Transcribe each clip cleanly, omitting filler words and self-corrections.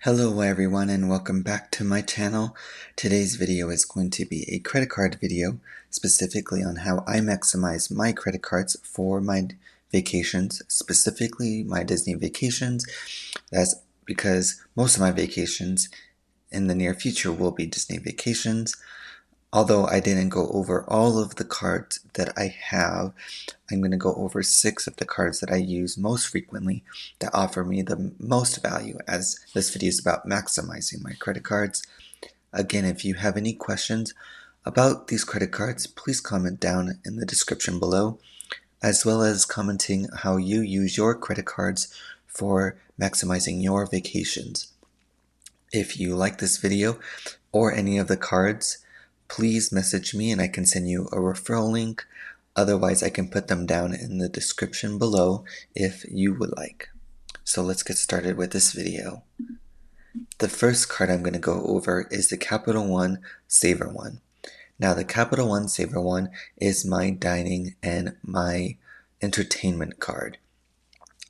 Hello everyone and welcome back to my channel. Today's video is going to be a credit card video, specifically on how I maximize my credit cards for my vacations, specifically my Disney vacations. That's because most of my vacations in the near future will be Disney vacations. Although I didn't go over all of the cards that I have, I'm going to go over 6 of the cards that I use most frequently that offer me the most value, as this video is about maximizing my credit cards. Again, if you have any questions about these credit cards, please comment down in the description below, as well as commenting how you use your credit cards for maximizing your vacations. If you like this video or any of the cards, please message me and I can send you a referral link. Otherwise, I can put them down in the description below if you would like. So let's get started with this video. The first card I'm going to go over is the Capital One Savor One. Now, the Capital One Savor One is my dining and my entertainment card.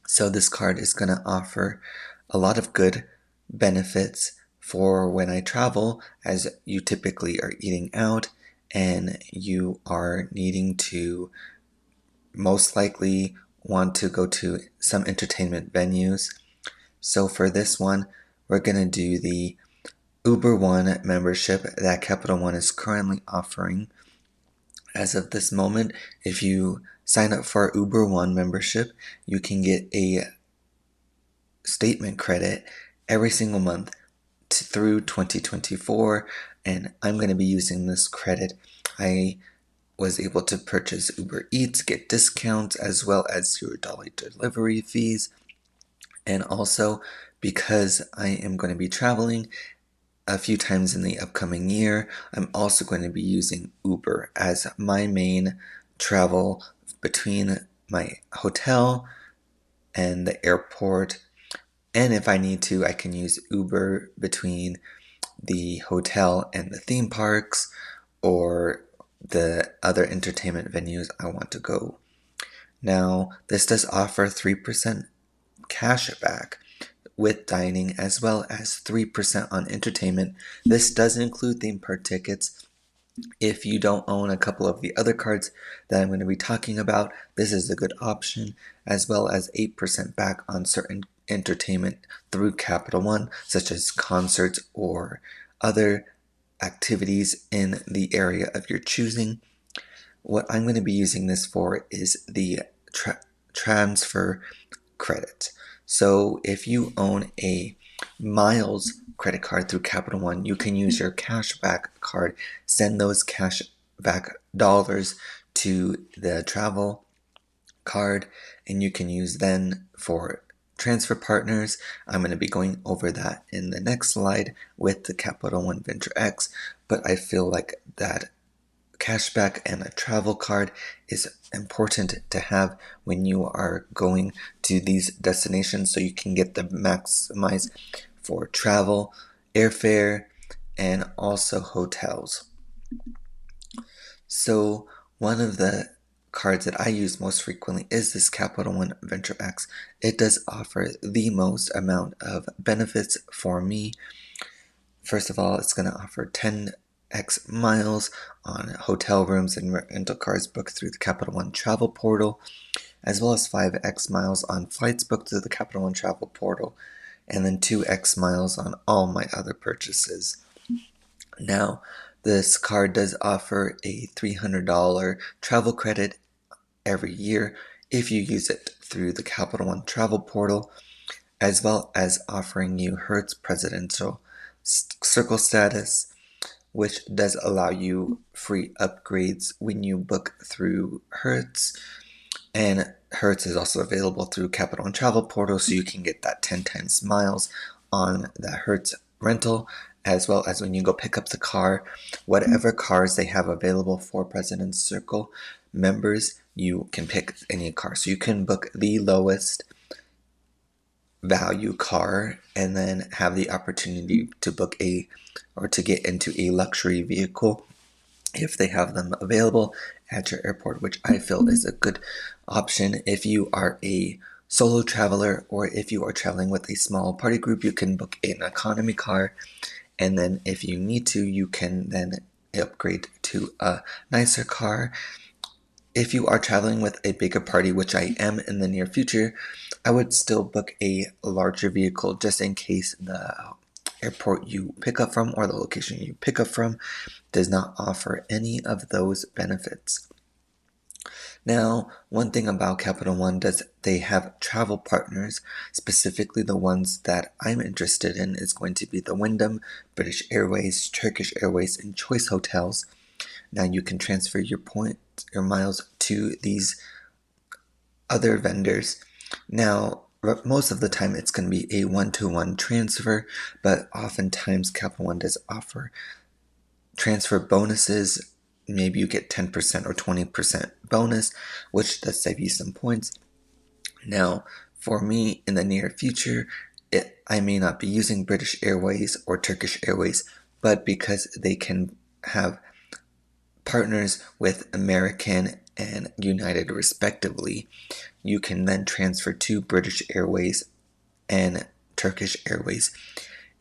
So this card is going to offer a lot of good benefits for when I travel, as you typically are eating out and you are needing to most likely want to go to some entertainment venues. So for this one, we're going to do the Uber One membership that Capital One is currently offering. As of this moment, if you sign up for Uber One membership, you can get a statement credit every single month through 2024, and I'm going to be using this credit. I was able to purchase Uber Eats, get discounts, as well as $0 delivery fees. And also, because I am going to be traveling a few times in the upcoming year, I'm also going to be using Uber as my main travel between my hotel and the airport. And if I need to, I can use Uber between the hotel and the theme parks or the other entertainment venues I want to go. Now, this does offer 3% cash back with dining, as well as 3% on entertainment. This does include theme park tickets. If you don't own a couple of the other cards that I'm going to be talking about, this is a good option, as well as 8% back on certain entertainment through Capital One, such as concerts or other activities in the area of your choosing. What I'm going to be using this for is the transfer credit. So if you own a miles credit card through Capital One, you can use your cashback card, send those cashback dollars to the travel card, and you can use then for transfer partners. I'm going to be going over that in the next slide with the Capital One Venture X, but I feel like that cashback and a travel card is important to have when you are going to these destinations, so you can get the maximize for travel, airfare, and also hotels. So one of the cards that I use most frequently is this Capital One Venture X. It does offer the most amount of benefits for me. First of all, it's going to offer 10x miles on hotel rooms and rental cars booked through the Capital One Travel Portal, as well as 5x miles on flights booked through the Capital One Travel Portal, and then 2x miles on all my other purchases. Now, this card does offer a $300 travel credit every year if you use it through the Capital One Travel Portal, as well as offering you Hertz Presidential Circle status, which does allow you free upgrades when you book through Hertz. And Hertz is also available through Capital One Travel Portal, so you can get that 10 times miles on the Hertz rental, as well as when you go pick up the car. Whatever cars they have available for President's Circle members, you can pick any car. So you can book the lowest value car and then have the opportunity to book to get into a luxury vehicle if they have them available at your airport, which I feel is a good option if you are a solo traveler, or if you are traveling with a small party group, you can book an economy car, and then if you need to, you can then upgrade to a nicer car. If you are traveling with a bigger party, which I am in the near future, I would still book a larger vehicle just in case the airport you pick up from or the location you pick up from does not offer any of those benefits. Now, one thing about Capital One does they have travel partners, specifically the ones that I'm interested in is going to be the Wyndham, British Airways, Turkish Airways, and Choice Hotels. Now you can transfer your points, your miles to these other vendors. Now, most of the time it's going to be a one-to-one transfer, but oftentimes Capital One does offer transfer bonuses. Maybe you get 10% or 20% bonus, which does save you some points. Now, for me in the near future, I may not be using British Airways or Turkish Airways, but because they can have partners with American and United respectively, you can then transfer to British Airways and Turkish Airways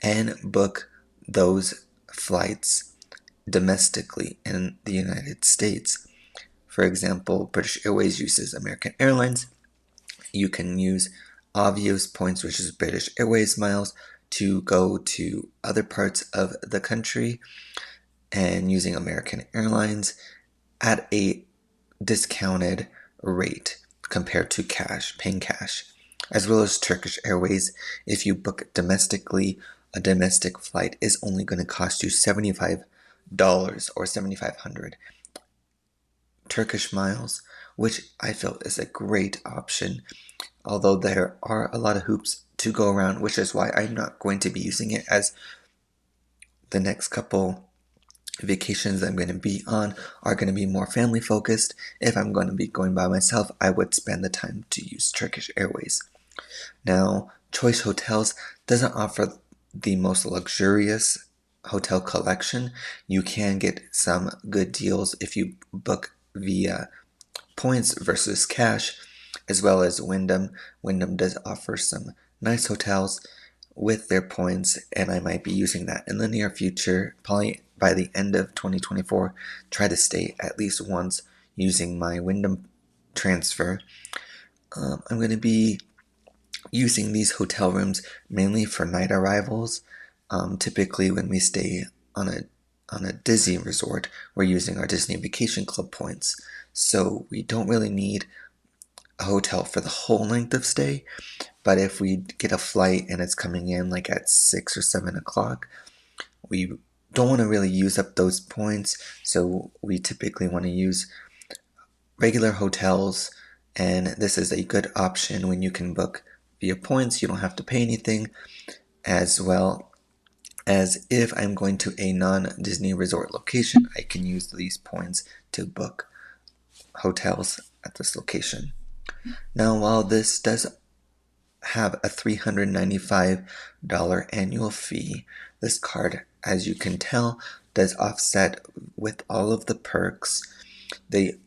and book those flights domestically in the United States. For example, British Airways uses American Airlines. You can use Avios points, which is British Airways miles, to go to other parts of the country, and using American Airlines at a discounted rate compared to cash, paying cash, as well as Turkish Airways. If you book domestically, a domestic flight is only going to cost you $75 or $7,500 Turkish miles, which I feel is a great option, although there are a lot of hoops to go around, which is why I'm not going to be using it, as the next couple vacations I'm going to be on are going to be more family focused. If I'm going to be going by myself, I would spend the time to use Turkish Airways. Now, Choice Hotels doesn't offer the most luxurious hotel collection. You can get some good deals if you book via points versus cash, as well as Wyndham. Wyndham does offer some nice hotels with their points, and I might be using that in the near future, probably by the end of 2024. Try to stay at least once using my Wyndham transfer. I'm going to be using these hotel rooms mainly for night arrivals. Typically, when we stay on a Disney resort, we're using our Disney Vacation Club points, so we don't really need a hotel for the whole length of stay. But if we get a flight and it's coming in like at 6 or 7 o'clock, we don't want to really use up those points, so we typically want to use regular hotels, and this is a good option when you can book via points. You don't have to pay anything, as well as if I'm going to a non-Disney resort location, I can use these points to book hotels at this location. Now, while this does have a $395 annual fee, this card, as you can tell, does offset with all of the perks. The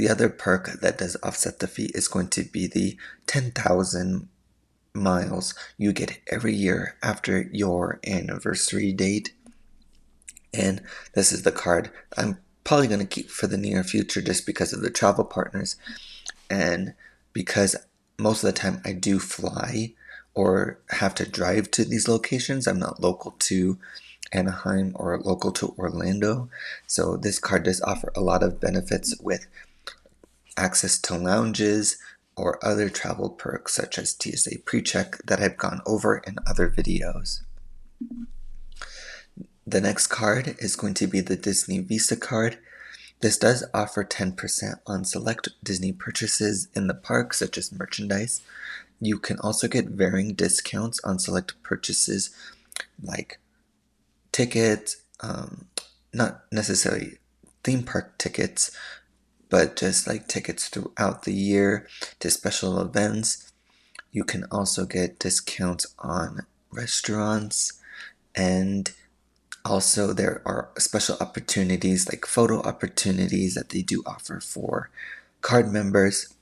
other perk that does offset the fee is going to be the 10,000 miles you get every year after your anniversary date. And this is the card I'm probably going to keep for the near future just because of the travel partners, and because most of the time I do fly or have to drive to these locations. I'm not local to Anaheim or local to Orlando, so this card does offer a lot of benefits with access to lounges or other travel perks such as TSA PreCheck that I've gone over in other videos. The next card is going to be the Disney Visa card. This does offer 10% on select Disney purchases in the park, such as merchandise. You can also get varying discounts on select purchases like tickets, not necessarily theme park tickets, but just like tickets throughout the year to special events. You can also get discounts on restaurants, and also there are special opportunities like photo opportunities that they do offer for card members.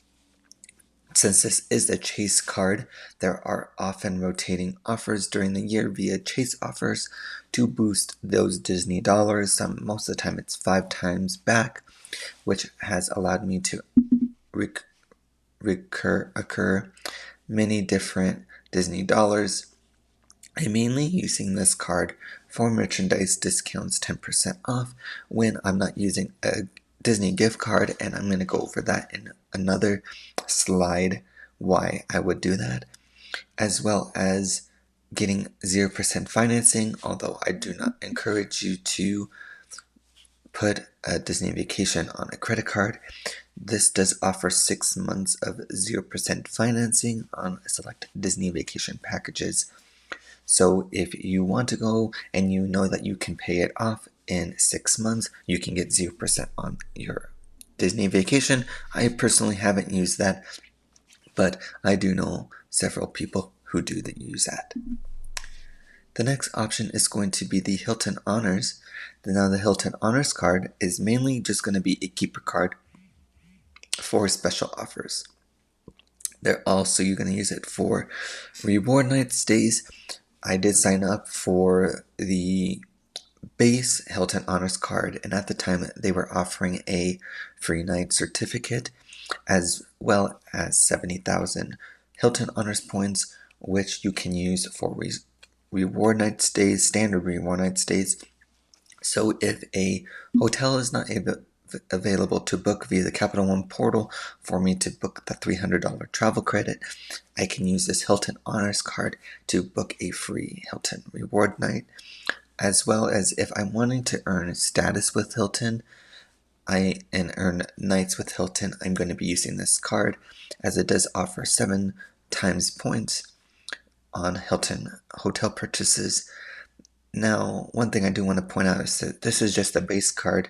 Since this is a Chase card, there are often rotating offers during the year via Chase offers to boost those Disney dollars. Most of the time it's 5 times back, which has allowed me to occur many different Disney dollars. I'm mainly using this card for merchandise discounts, 10% off when I'm not using a Disney gift card, and I'm going to go over that in another slide why I would do that, as well as getting 0% financing, although I do not encourage you to put a Disney vacation on a credit card. This does offer 6 months of 0% financing on select Disney vacation packages. So if you want to go and you know that you can pay it off in 6 months, you can get 0% on your Disney vacation. I personally haven't used that, but I do know several people who do use that. The next option is going to be the Hilton Honors. Now the Hilton Honors card is mainly just going to be a keeper card for special offers. They're also, you're going to use it for reward night stays. I did sign up for the base Hilton Honors card, and at the time they were offering a free night certificate as well as 70,000 Hilton Honors points, which you can use for reward night stays, standard reward night stays. So if a hotel is not available to book via the Capital One portal for me to book the $300 travel credit, I can use this Hilton Honors card to book a free Hilton reward night, as well as if I'm wanting to earn status with Hilton and earn nights with Hilton, I'm going to be using this card as it does offer 7 times points on Hilton hotel purchases. Now, one thing I do want to point out is that this is just a base card.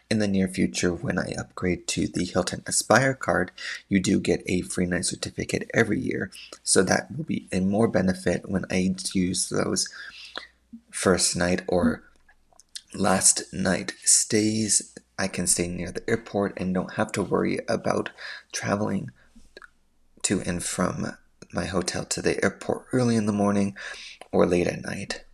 In the near future, when I upgrade to the Hilton Aspire card, you do get a free night certificate every year, so that will be a more benefit when I use those first night or last night stays. I can stay near the airport and don't have to worry about traveling to and from my hotel to the airport early in the morning or late at night.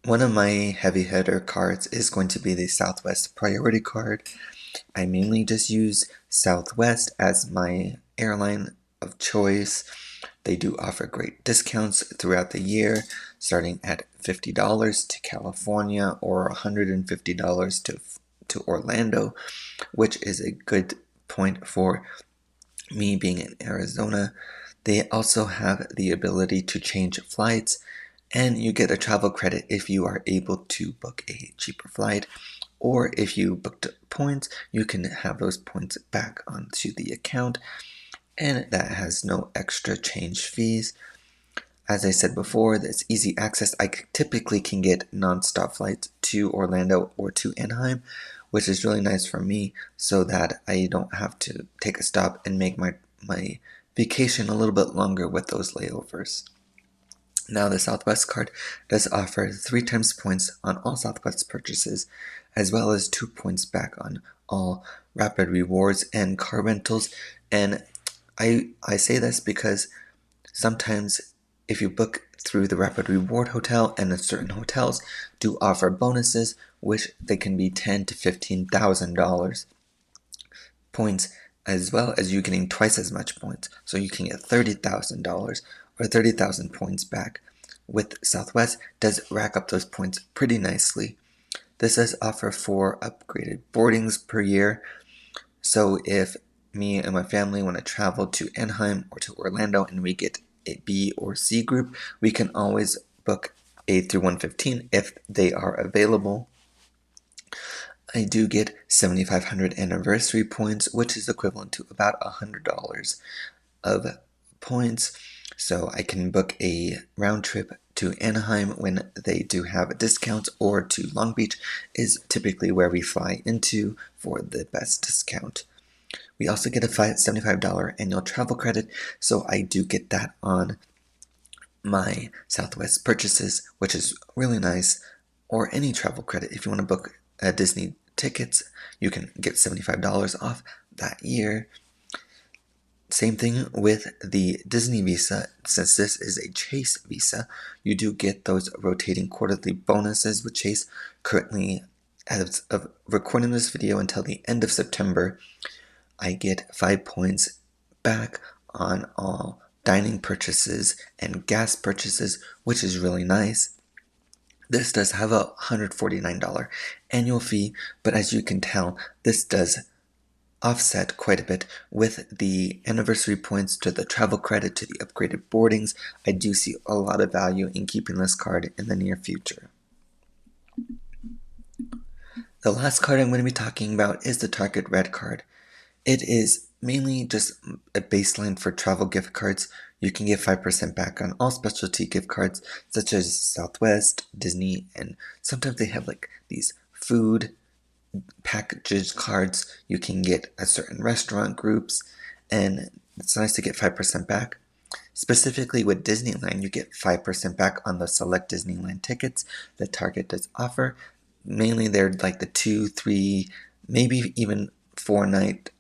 One of my heavy hitter cards is going to be the Southwest Priority card. I mainly just use Southwest as my airline of choice. They do offer great discounts throughout the year, starting at $50 to California or $150 to Orlando, which is a good point for me being in Arizona. They also have the ability to change flights, and you get a travel credit if you are able to book a cheaper flight, or if you booked points, you can have those points back onto the account, and that has no extra change fees. As I said before, that's easy access. I typically can get non-stop flights to Orlando or to Anaheim, which is really nice for me so that I don't have to take a stop and make my vacation a little bit longer with those layovers. Now the Southwest card does offer 3 times points on all Southwest purchases, as well as 2 points back on all Rapid Rewards and car rentals. And I say this because sometimes if you book through the Rapid Reward Hotel, and certain hotels do offer bonuses, which they can be $10,000 to $15,000 points, as well as you getting twice as much points. So you can get $30,000 or 30,000 points back. With Southwest, does rack up those points pretty nicely. This does offer 4 upgraded boardings per year. So if me and my family want to travel to Anaheim or to Orlando and we get a B or C group, we can always book A through 115 if they are available. I do get 7,500 anniversary points, which is equivalent to about $100 of points. So I can book a round trip to Anaheim when they do have discounts, or to Long Beach is typically where we fly into for the best discount. We also get a $75 annual travel credit, so I do get that on my Southwest purchases, which is really nice, or any travel credit. If you want to book Disney tickets, you can get $75 off that year. Same thing with the Disney Visa. Since this is a Chase Visa, you do get those rotating quarterly bonuses with Chase. Currently, as of recording this video until the end of September, I get 5 points back on all dining purchases and gas purchases, which is really nice. This does have a $149 annual fee, but as you can tell, this does offset quite a bit with the anniversary points to the travel credit to the upgraded boardings. I do see a lot of value in keeping this card in the near future. The last card I'm going to be talking about is the Target Red card. It is mainly just a baseline for travel gift cards. You can get 5% back on all specialty gift cards such as Southwest, Disney, and sometimes they have like these food packaged cards you can get at certain restaurant groups, and it's nice to get 5% back. Specifically with Disneyland, you get 5% back on the select Disneyland tickets that Target does offer. Mainly they're like the 2, 3, maybe even 4-night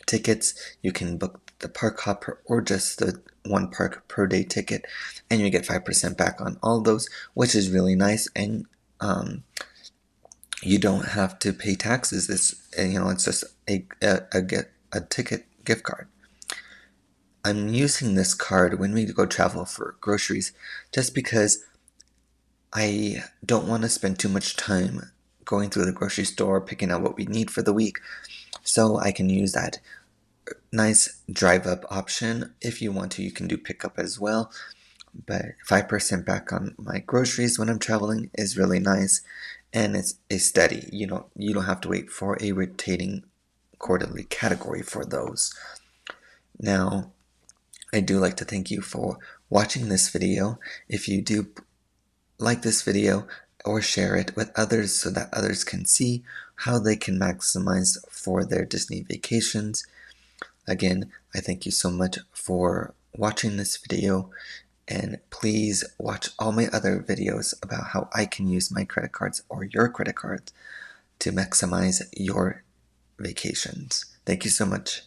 tickets. You can book the park hopper or just the one park per day ticket, and you get 5% back on all those, which is really nice. And you don't have to pay taxes. It's just a ticket gift card. I'm using this card when we go travel for groceries just because I don't want to spend too much time going through the grocery store picking out what we need for the week. So I can use that nice drive up option. If you want to, you can do pickup as well. But 5% back on my groceries when I'm traveling is really nice, and it's steady. You don't have to wait for a rotating quarterly category for those. Now, I do like to thank you for watching this video. If you do like this video, or share it with others so that others can see how they can maximize for their Disney vacations. Again, I thank you so much for watching this video, and please watch all my other videos about how I can use my credit cards or your credit cards to maximize your vacations. Thank you so much.